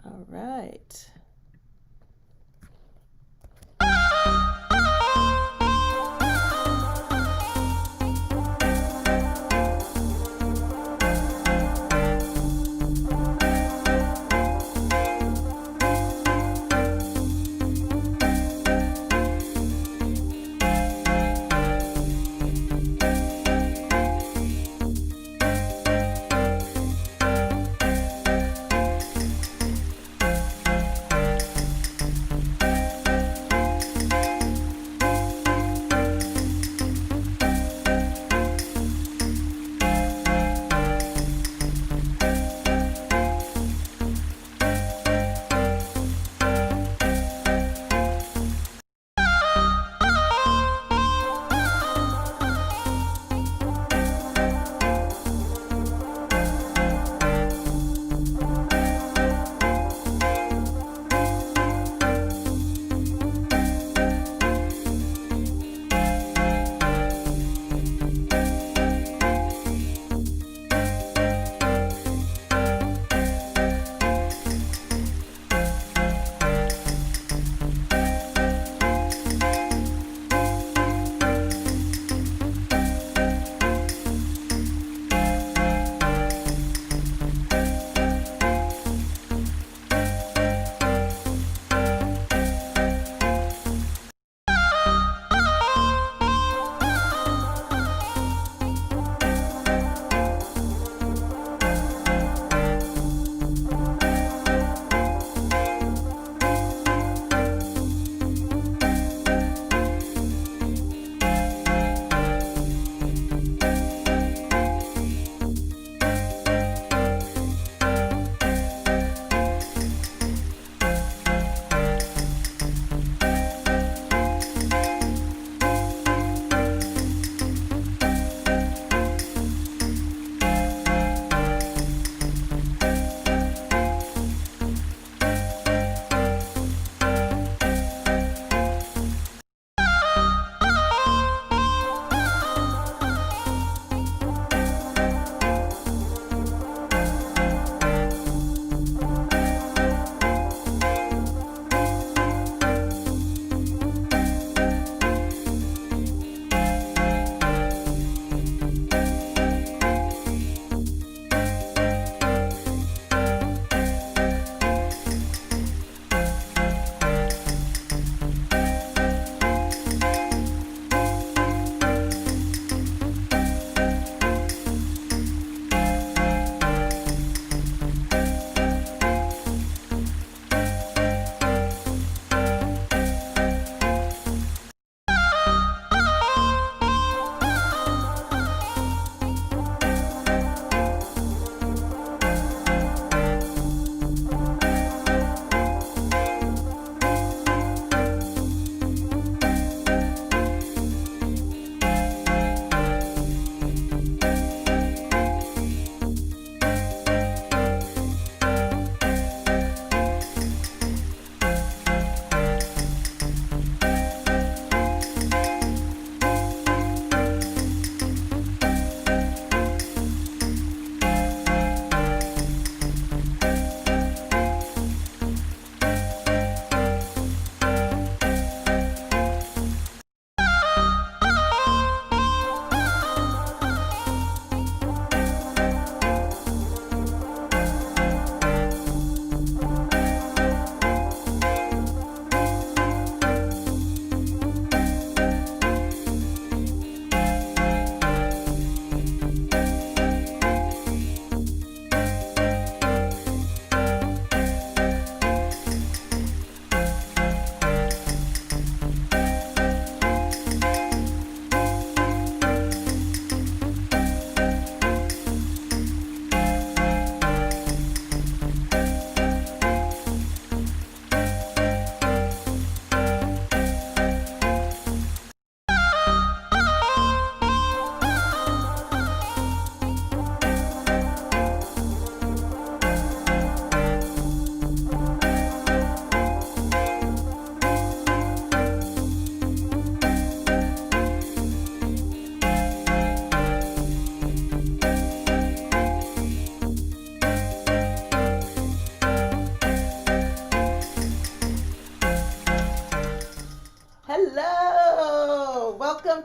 All right.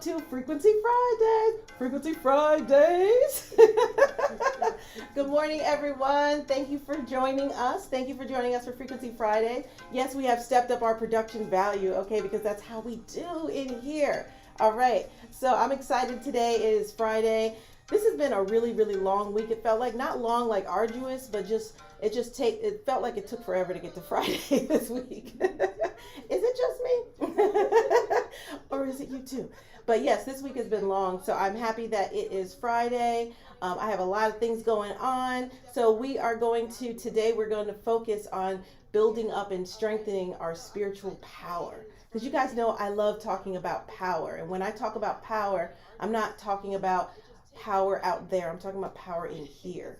to Frequency Fridays. Frequency Fridays. Good morning, everyone. Thank you for joining us. Thank you for joining us for Frequency Fridays. Yes, we have stepped up our production value, okay, because that's how we do in here. All right. So I'm excited. Today is Friday. This has been a really, really long week. It felt like not long, like arduous, but it felt like it took forever to get to Friday this week. Is it just me? Or is it you too? But yes, this week has been long. So I'm happy that it is Friday. I have a lot of things going on. So we're going to focus on building up and strengthening our spiritual power. Because you guys know I love talking about power. And when I talk about power, I'm not talking about power out there. I'm talking about power in here.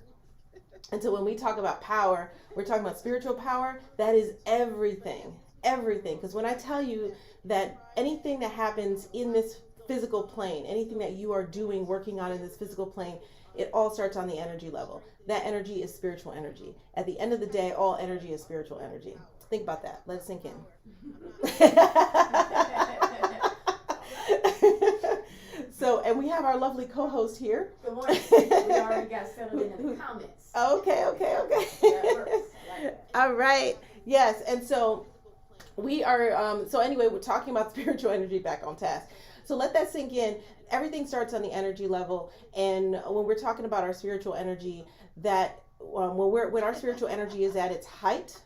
And so when we talk about power, we're talking about spiritual power. That is everything. Everything. Because when I tell you that anything that happens in this physical plane, anything that you are doing, working on in this physical plane, it all starts on the energy level. That energy is spiritual energy. At the end of the day, all energy is spiritual energy. Think about that. Let it sink in. So, and we have our lovely co-host here. Good morning. We already got settled in the comments. Okay. That works. All right. Yes. And so we are, so anyway, we're talking about spiritual energy, back on task. So let that sink in. Everything starts on the energy level. And when we're talking about our spiritual energy, that when our spiritual energy is at its height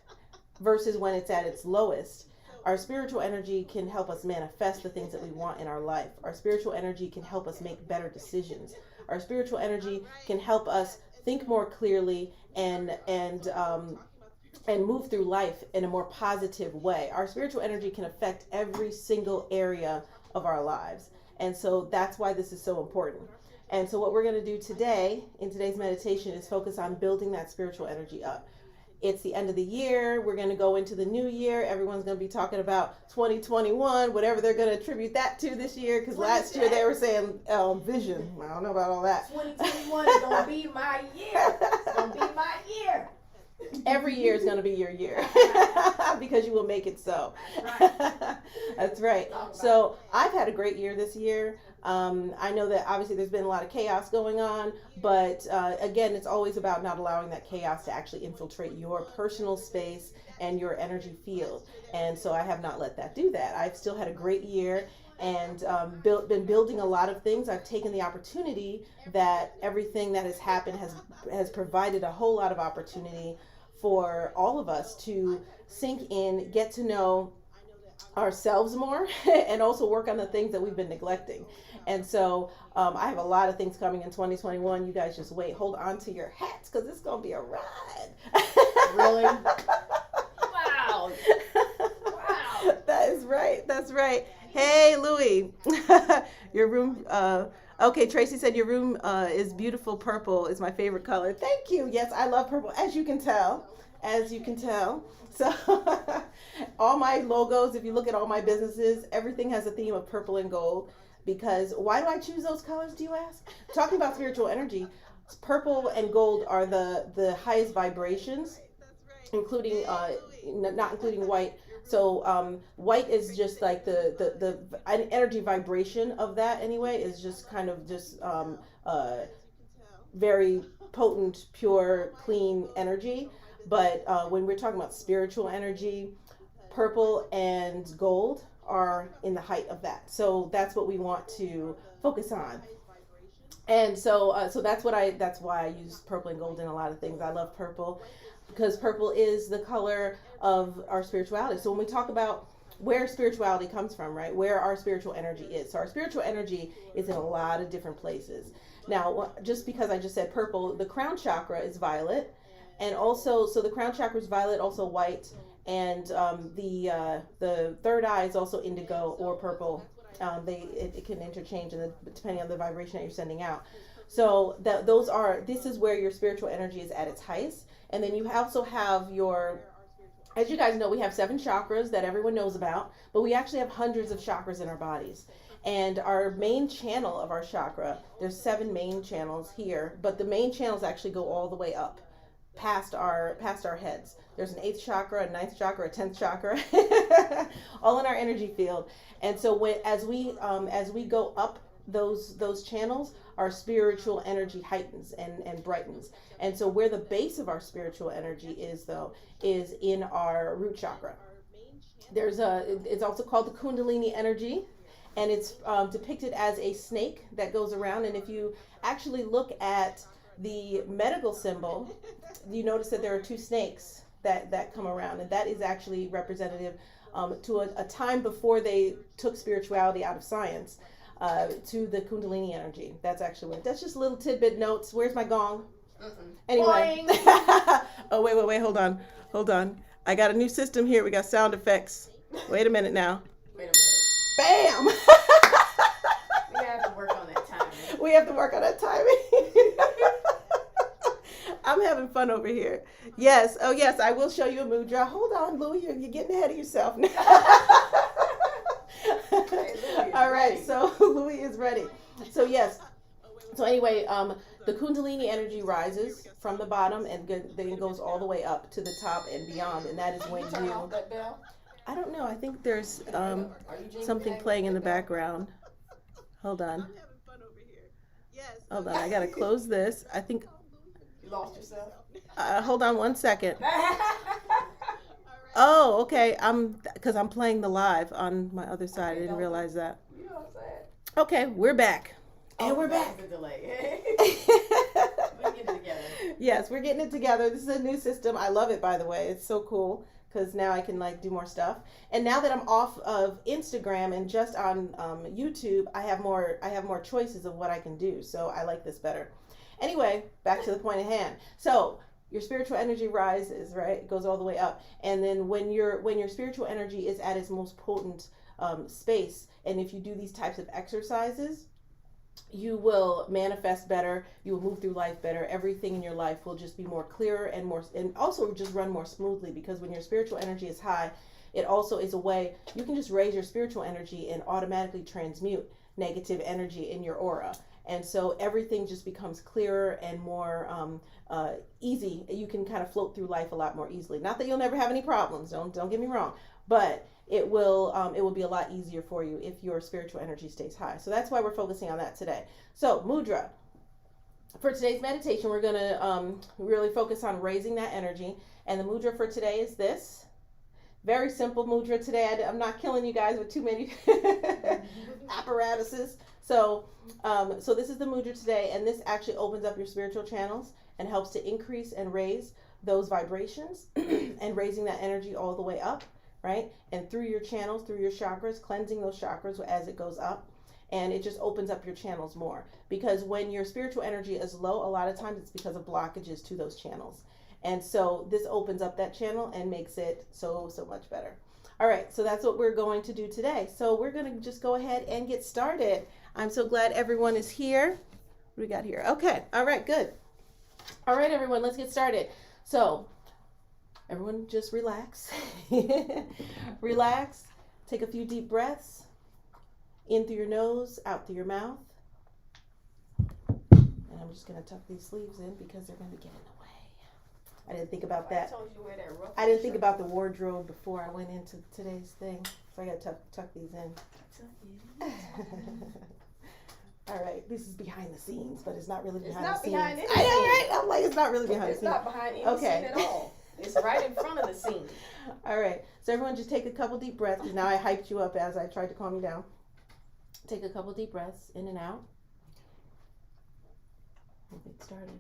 versus when it's at its lowest, our spiritual energy can help us manifest the things that we want in our life. Our spiritual energy can help us make better decisions. Our spiritual energy can help us think more clearly and move through life in a more positive way. Our spiritual energy can affect every single area of our lives. And so that's why this is so important. And so what we're going to do today in today's meditation is focus on building that spiritual energy up. It's the end of the year. We're going to go into the new year. Everyone's going to be talking about 2021, whatever they're going to attribute that to this year. Because last year they were saying vision. I don't know about all that. 2021 is going to be my year. It's going to be my year. Every year is going to be your year because you will make it so. That's right. That's right. So I've had a great year this year. I know that obviously there's been a lot of chaos going on, but again, it's always about not allowing that chaos to actually infiltrate your personal space and your energy field. And so I have not let that do that. I've still had a great year and been building a lot of things. I've taken the opportunity that everything that has happened has provided a whole lot of opportunity for all of us to sink in, get to know ourselves more, and also work on the things that we've been neglecting. And so I have a lot of things coming in 2021. You guys just wait, hold on to your hats, because it's going to be a ride. Really? Wow. Wow. That's right. Hey, Louie, your room, okay, Tracy said your room is beautiful. Purple is my favorite color. Thank you. Yes, I love purple, as you can tell. So all my logos, if you look at all my businesses, everything has a theme of purple and gold. Because why do I choose those colors, do you ask? Talking about spiritual energy, purple and gold are the highest vibrations, including not including white. So white is just like the energy vibration of that anyway, is just kind of just very potent, pure, clean energy. But when we're talking about spiritual energy, purple and gold are in the height of that. So that's what we want to focus on. And so that's why I use purple and gold in a lot of things. I love purple because purple is the color of our spirituality. So when we talk about where spirituality comes from, right, where our spiritual energy is. So our spiritual energy is in a lot of different places. Now, just because I just said purple, the crown chakra is violet. And also, so the crown chakra is violet, also white. And the third eye is also indigo or purple. It can interchange depending on the vibration that you're sending out. So this is where your spiritual energy is at its highest. And then you also have as you guys know, we have 7 chakras that everyone knows about, but we actually have hundreds of chakras in our bodies. And our main channel of our chakra, there's 7 main channels here, but the main channels actually go all the way up past our heads. There's an 8th chakra, a 9th chakra, a 10th chakra, all in our energy field. And so as we go up those channels, our spiritual energy heightens and brightens. And so where the base of our spiritual energy is, though, is in our root chakra. It's also called the Kundalini energy, and it's depicted as a snake that goes around. And if you actually look at the medical symbol, you notice that there are 2 snakes that come around, and that is actually representative to a time before they took spirituality out of science, to the Kundalini energy. That's actually that's just little tidbit notes. Where's my gong? Anyway. Oh, wait, hold on. I got a new system here. We got sound effects. Wait a minute now. Bam! We have to work on that timing. We have to work on that timing. I'm having fun over here. Yes. Oh, yes. I will show you a mudra. Hold on, Louie. You're getting ahead of yourself now. All right. So Louie is ready. So yes. So anyway, the Kundalini energy rises from the bottom and then goes all the way up to the top and beyond. And that is when Turn off that bell. I don't know. I think there's something playing in the background. Hold on. Hold on. I got to close this. I think. You lost yourself? Hold on 1 second. Oh, okay. Because I'm playing the live on my other side. I didn't realize that. You know what I'm saying? Okay, we're back. And we're back. The delay. We're getting it together. Yes, we're getting it together. This is a new system. I love it, by the way. It's so cool because now I can do more stuff. And now that I'm off of Instagram and just on YouTube, I have more choices of what I can do. So I like this better. Anyway, back to the point at hand. So your spiritual energy rises, right? It goes all the way up. And then when your spiritual energy is at its most potent space, and if you do these types of exercises, you will manifest better. You will move through life better. Everything in your life will just be more clearer and also just run more smoothly, because when your spiritual energy is high, it also is a way you can just raise your spiritual energy and automatically transmute negative energy in your aura. And so everything just becomes clearer and more easy. You can kind of float through life a lot more easily. Not that you'll never have any problems. Don't get me wrong, but it will be a lot easier for you if your spiritual energy stays high. So that's why we're focusing on that today. So mudra. For today's meditation, we're going to really focus on raising that energy. And the mudra for today is this. Very simple mudra today. I'm not killing you guys with too many apparatuses. So this is the mudra today, and this actually opens up your spiritual channels and helps to increase and raise those vibrations and raising that energy all the way up, right? And through your channels, through your chakras, cleansing those chakras as it goes up. And it just opens up your channels more, because when your spiritual energy is low, a lot of times it's because of blockages to those channels. And so this opens up that channel and makes it so much better. All right, so that's what we're going to do today. So we're going to just go ahead and get started. I'm so glad everyone is here. What do we got here? Okay, all right, good. All right, everyone, let's get started. So everyone just relax. Relax. Take a few deep breaths. In through your nose, out through your mouth. And I'm just going to tuck these sleeves in because they're going to get in the way. I didn't think about that. I didn't think about the wardrobe before I went into today's thing. So I got to tuck these in. All right, this is behind the scenes, but it's not really behind the scenes. Behind any I know, scene. right? I'm like, it's not really behind the It's scenes. not behind any Okay. scene at all. It's right in front of the scene. All right, so everyone just take a couple deep breaths, because now I hyped you up as I tried to calm you down. Take a couple deep breaths in and out. We'll get started.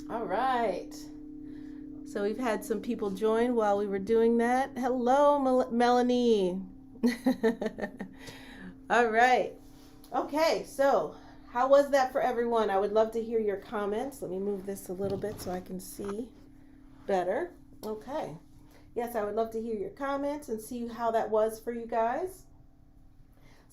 All right. So we've had some people join while we were doing that. Hello, Melanie. All right. Okay, so how was that for everyone? I would love to hear your comments. Let me move this a little bit so I can see better. Okay. Yes, I would love to hear your comments and see how that was for you guys.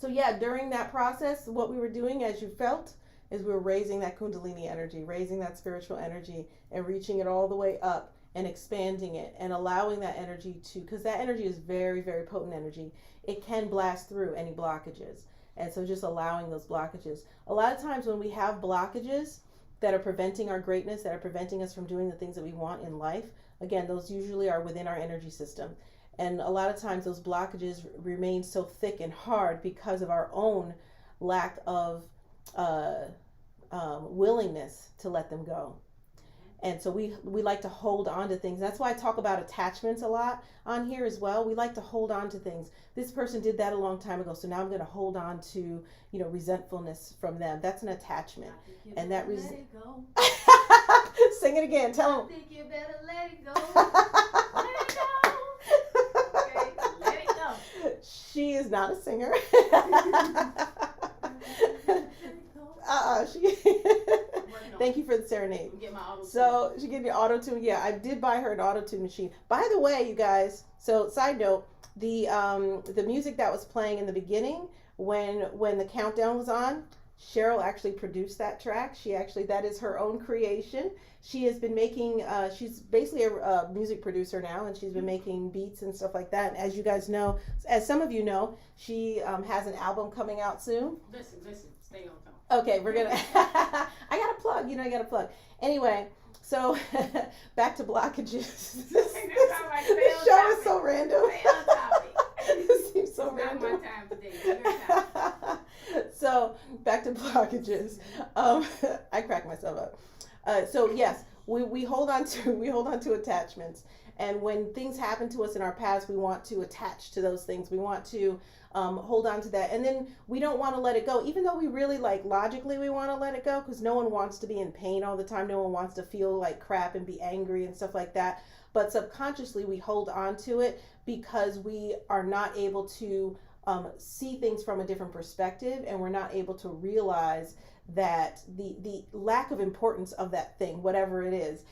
So yeah, during that process, what we were doing, as you felt, is we were raising that Kundalini energy, raising that spiritual energy, and reaching it all the way up and expanding it and allowing that energy to, because that energy is very, very potent energy. It can blast through any blockages. And so just allowing those blockages. A lot of times when we have blockages that are preventing our greatness, that are preventing us from doing the things that we want in life, again, those usually are within our energy system. And a lot of times those blockages remain so thick and hard because of our own lack of willingness to let them go. And so we like to hold on to things. That's why I talk about attachments a lot on here as well. We like to hold on to things. This person did that a long time ago, so now I'm going to hold on to, resentfulness from them. That's an attachment. And that let it go. Sing it again. Tell them. I think you better let it go. Let it go. Okay, let it go. She is not a singer. She. Thank you for the serenade. So she gave me auto tune. Yeah, I did buy her an auto tune machine. By the way, you guys. So side note, the music that was playing in the beginning when the countdown was on, Cheryl actually produced that track. That is her own creation. She has been making. She's basically a music producer now, and she's been making beats and stuff like that. And as you guys know, as some of you know, she has an album coming out soon. Listen, stay on top. Okay, we're gonna. I got a plug. I got a plug. Anyway, so back to blockages. This show is so random. This seems so random. Not my time today. Your time. So back to blockages. I crack myself up. So yes, we hold on to attachments, and when things happen to us in our past, we want to attach to those things. We want to hold on to that, and then we don't want to let it go, even though we really logically we want to let it go, because no one wants to be in pain all the time. No one wants to feel like crap and be angry and stuff like that. But subconsciously we hold on to it because we are not able to see things from a different perspective, and we're not able to realize that the lack of importance of that thing, whatever it is,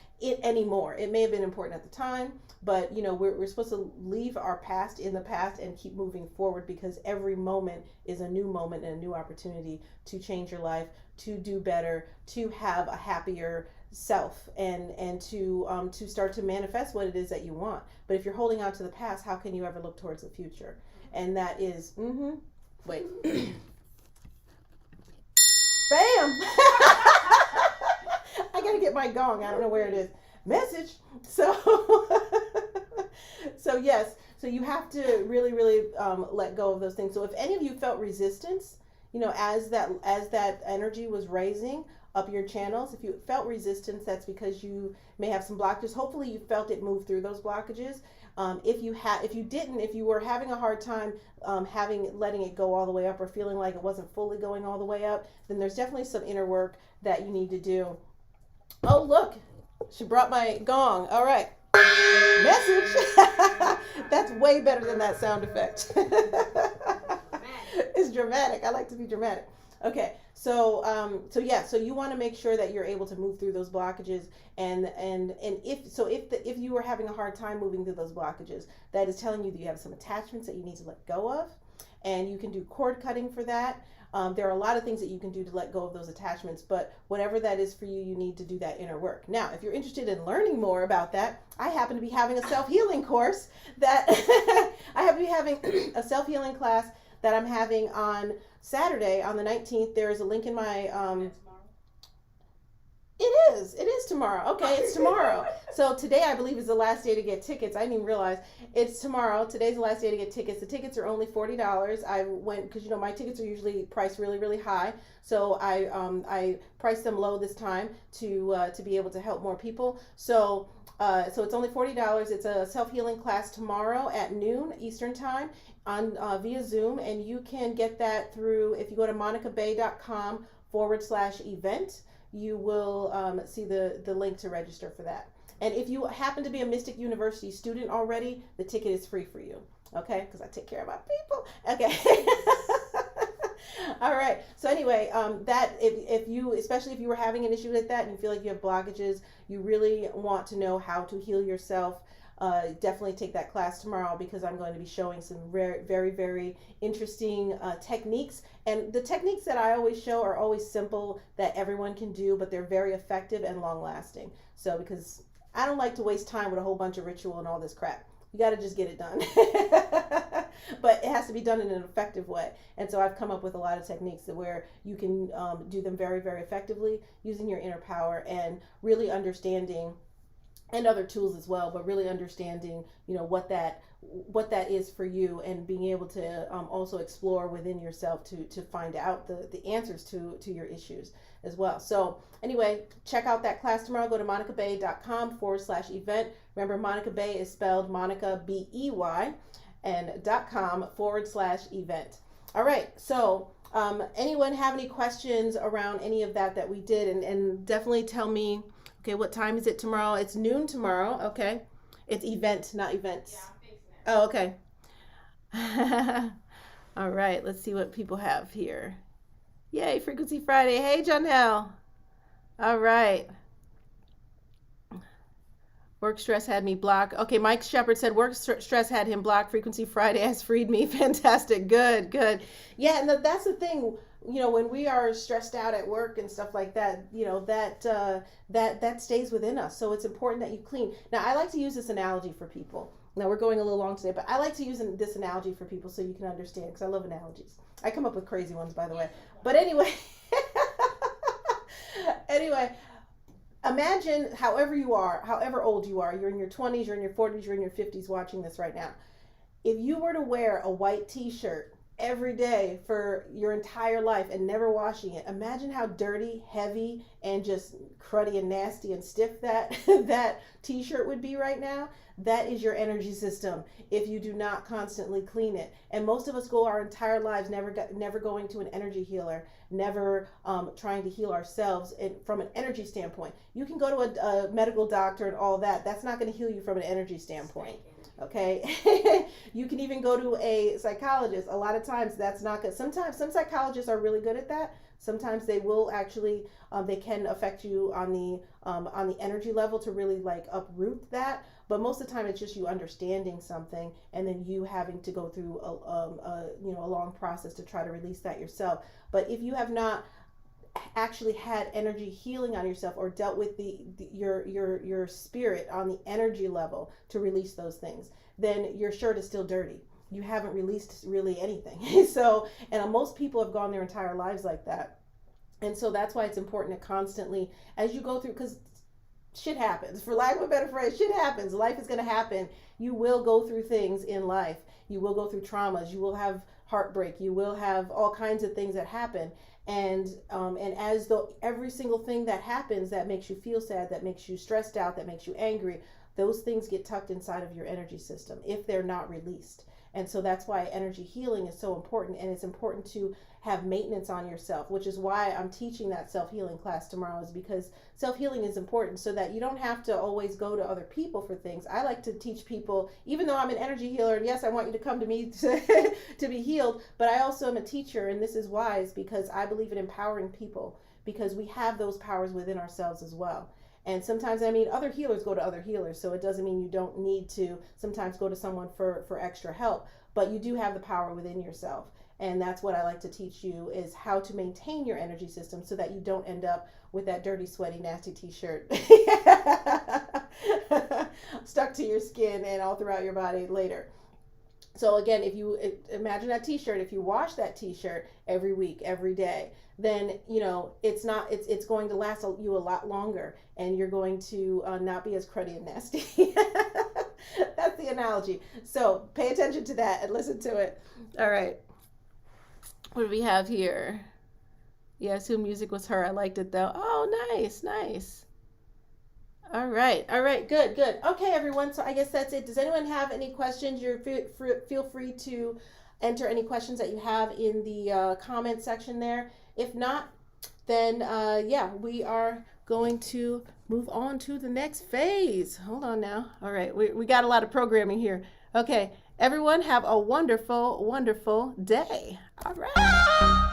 anymore. It may have been important at the time, but we're supposed to leave our past in the past and keep moving forward, because every moment is a new moment and a new opportunity to change your life, to do better, to have a happier self, and to start to manifest what it is that you want. But if you're holding on to the past, how can you ever look towards the future? And that is wait. Bam! I gotta get my gong. I don't know where it is. Message. So yes. So you have to really, really let go of those things. So if any of you felt resistance, as that energy was raising up your channels, if you felt resistance, that's because you may have some blockages. Hopefully you felt it move through those blockages. If you were having a hard time letting it go all the way up, or feeling like it wasn't fully going all the way up, then there's definitely some inner work that you need to do. Oh, look, she brought my gong. All right. Message. That's way better than that sound effect. It's dramatic. I like to be dramatic. Okay, so you want to make sure that you're able to move through those blockages, and if you were having a hard time moving through those blockages, that is telling you that you have some attachments that you need to let go of, and you can do cord cutting for that. There are a lot of things that you can do to let go of those attachments, but whatever that is for you, you need to do that inner work. Now, if you're interested in learning more about that, I happen to be having a self-healing course that I happen to be having a self-healing class that I'm having on Saturday, on the 19th. There is a link in my It is tomorrow. Okay, it's tomorrow. So today, I believe, is the last day to get tickets. I didn't even realize it's tomorrow. Today's the last day to get tickets. The tickets are only $40. I went because my tickets are usually priced really, really high. So I priced them low this time to be able to help more people. So it's only $40. It's a self-healing class tomorrow at noon Eastern time on via Zoom, and you can get that through if you go to monicabay.com/event. you will see the link to register for that. And if you happen to be a Mystic University student already, the ticket is free for you. Okay, because I take care of my people. Okay. All right. So anyway, that if you, especially if you were having an issue with that and you feel like you have blockages, you really want to know how to heal yourself. Definitely take that class tomorrow, because I'm going to be showing some very, very, very interesting techniques. And the techniques that I always show are always simple, that everyone can do, but they're very effective and long lasting. So because I don't like to waste time with a whole bunch of ritual and all this crap. You got to just get it done. But it has to be done in an effective way. And so I've come up with a lot of techniques that where you can do them very, very effectively using your inner power and really understanding, and other tools as well, but really understanding, what that is for you, and being able to also explore within yourself to find out the answers to your issues as well. So anyway, check out that class tomorrow. Go to monicabey.com/event. Remember, Monica Bey is spelled Monica Bey, and .com/event. All right. So anyone have any questions around any of that we did? And definitely tell me. Okay, what time is it tomorrow? It's noon tomorrow. Okay. It's event, not events. Yeah, oh, okay. All right, let's see what people have here. Yay, Frequency Friday. Hey, Janelle. All right. Work stress had me blocked. Okay, Mike Shepard said work stress had him blocked. Frequency Friday has freed me. Fantastic. Good, good. Yeah, and that's the thing. When we are stressed out at work and stuff like that, that stays within us. So it's important that you clean. Now, I like to use this analogy for people. Now, we're going a little long today, but I like to use this analogy for people so you can understand, because I love analogies. I come up with crazy ones, by the way. But anyway, imagine however old you are, you're in your 20s, you're in your 40s, you're in your 50s watching this right now. If you were to wear a white t-shirt every day for your entire life and never washing it, imagine how dirty, heavy, and just cruddy and nasty and stiff that t-shirt would be right now. That is your energy system if you do not constantly clean it. And most of us go our entire lives never going to an energy healer, never trying to heal ourselves from an energy standpoint. You can go to a medical doctor and all that. That's not going to heal you from an energy standpoint. Okay. You can even go to a psychologist. A lot of times that's not good. Sometimes some psychologists are really good at that. Sometimes they will actually, they can affect you on the energy level to really like uproot that. But most of the time it's just you understanding something and then you having to go through a long process to try to release that yourself. But if you have not actually had energy healing on yourself or dealt with your spirit on the energy level to release those things, then your shirt is still dirty. You haven't released really anything. So, and most people have gone their entire lives like that. And so that's why it's important to constantly, as you go through, because shit happens, for lack of a better phrase, shit happens. Life is going to happen. You will go through things in life. You will go through traumas. You will have heartbreak. You will have all kinds of things that happen. And as though every single thing that happens that makes you feel sad, that makes you stressed out, that makes you angry, those things get tucked inside of your energy system if they're not released. And so that's why energy healing is so important. And it's important to have maintenance on yourself, which is why I'm teaching that self-healing class tomorrow, is because self-healing is important so that you don't have to always go to other people for things. I like to teach people, even though I'm an energy healer, and yes, I want you to come to me to be healed, but I also am a teacher, and this is wise because I believe in empowering people, because we have those powers within ourselves as well. And sometimes, other healers go to other healers, so it doesn't mean you don't need to sometimes go to someone for extra help, but you do have the power within yourself. And that's what I like to teach you, is how to maintain your energy system so that you don't end up with that dirty, sweaty, nasty t-shirt stuck to your skin and all throughout your body later. So again, if you imagine that t-shirt, if you wash that t-shirt every week, every day, then it's going to last you a lot longer, and you're going to not be as cruddy and nasty. That's the analogy. So pay attention to that and listen to it. All right. What do we have here? Yes, who music was her. I liked it though. Oh, nice, nice. All right, good. Okay, everyone. So I guess that's it. Does anyone have any questions? Feel free to enter any questions that you have in the comment section there. If not, then yeah, we are going to move on to the next phase. Hold on now. All right, we got a lot of programming here. Okay, everyone have a wonderful, wonderful day. All right.